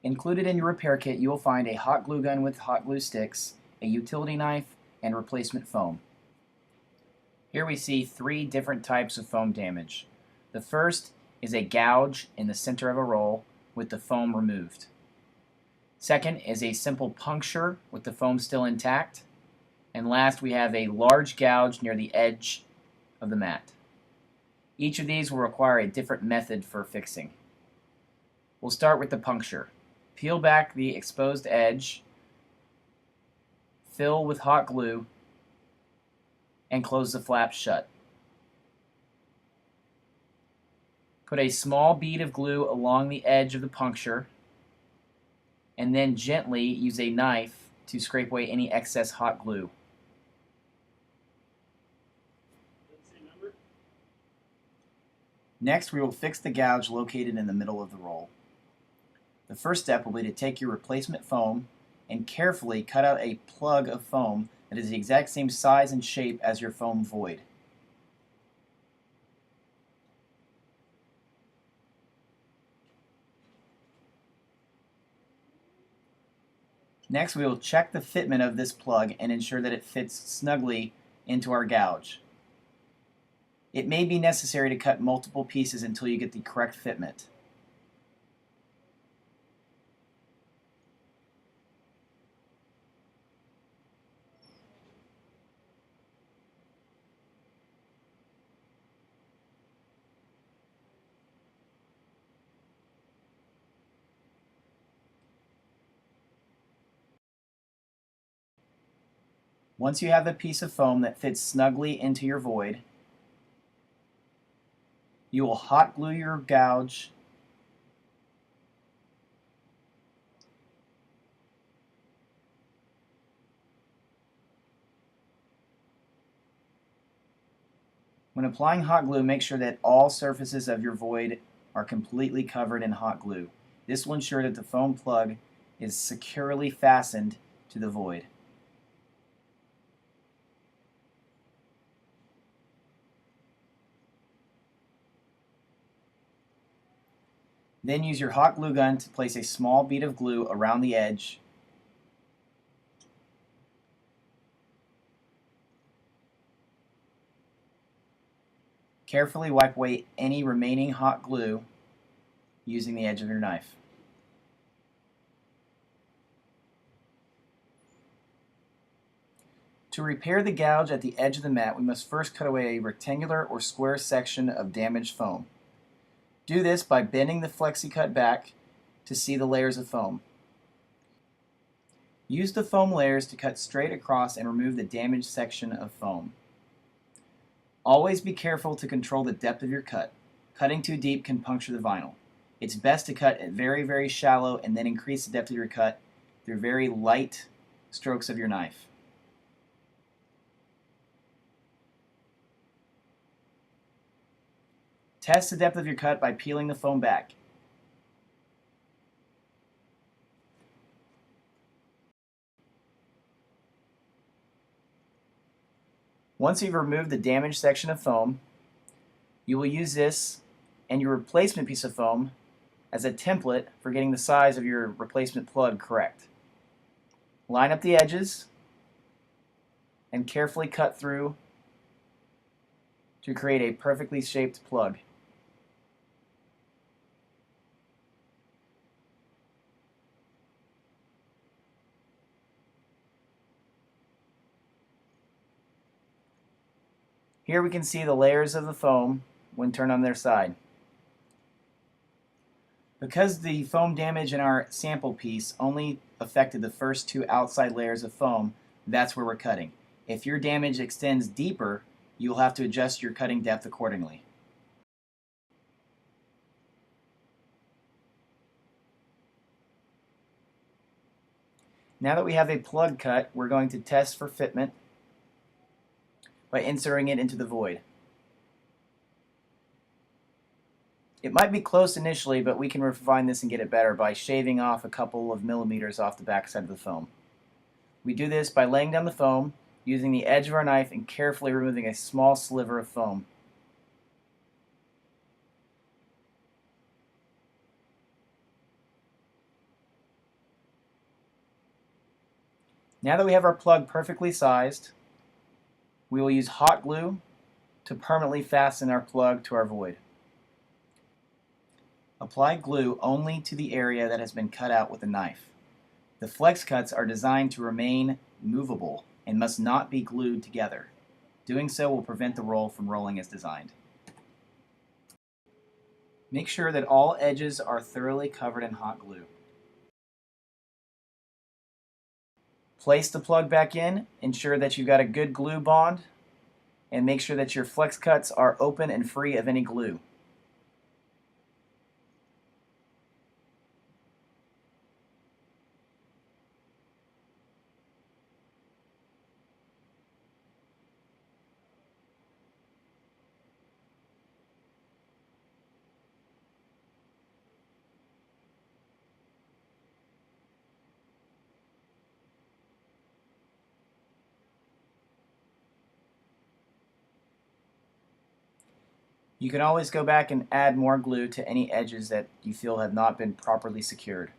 Included in your repair kit, you will find a hot glue gun with hot glue sticks, a utility knife, and replacement foam. Here we see three different types of foam damage. The first is a gouge in the center of a roll with the foam removed. Second is a simple puncture with the foam still intact. And last, we have a large gouge near the edge of the mat. Each of these will require a different method for fixing. We'll start with the puncture. Peel back the exposed edge, fill with hot glue, and close the flap shut. Put a small bead of glue along the edge of the puncture, and then gently use a knife to scrape away any excess hot glue. Next, we will fix the gouge located in the middle of the roll. The first step will be to take your replacement foam and carefully cut out a plug of foam that is the exact same size and shape as your foam void. Next, we will check the fitment of this plug and ensure that it fits snugly into our gouge. It may be necessary to cut multiple pieces until you get the correct fitment. Once you have a piece of foam that fits snugly into your void, you will hot glue your gouge When applying hot glue, make sure that all surfaces of your void are completely covered in hot glue. This will ensure that the foam plug is securely fastened to the void. Then use your hot glue gun to place a small bead of glue around the edge. Carefully wipe away any remaining hot glue using the edge of your knife. To repair the gouge at the edge of the mat, we must first cut away a rectangular or square section of damaged foam. Do this by bending the flexi-cut back to see the layers of foam. Use the foam layers to cut straight across and remove the damaged section of foam. Always be careful to control the depth of your cut. Cutting too deep can puncture the vinyl. It's best to cut at very, very shallow and then increase the depth of your cut through very light strokes of your knife. Test the depth of your cut by peeling the foam back. Once you've removed the damaged section of foam, you will use this and your replacement piece of foam as a template for getting the size of your replacement plug correct. Line up the edges and carefully cut through to create a perfectly shaped plug. Here we can see the layers of the foam when turned on their side. Because the foam damage in our sample piece only affected the first two outside layers of foam, that's where we're cutting. If your damage extends deeper, you'll have to adjust your cutting depth accordingly. Now that we have a plug cut, we're going to test for fitment by inserting it into the void. It might be close initially, but we can refine this and get it better by shaving off a couple of millimeters off the backside of the foam. We do this by laying down the foam, using the edge of our knife and carefully removing a small sliver of foam. Now that we have our plug perfectly sized, we will use hot glue to permanently fasten our plug to our void. Apply glue only to the area that has been cut out with a knife. The flex cuts are designed to remain movable and must not be glued together. Doing so will prevent the roll from rolling as designed. Make sure that all edges are thoroughly covered in hot glue. Place the plug back in, ensure that you've got a good glue bond, and make sure that your flex cuts are open and free of any glue. You can always go back and add more glue to any edges that you feel have not been properly secured.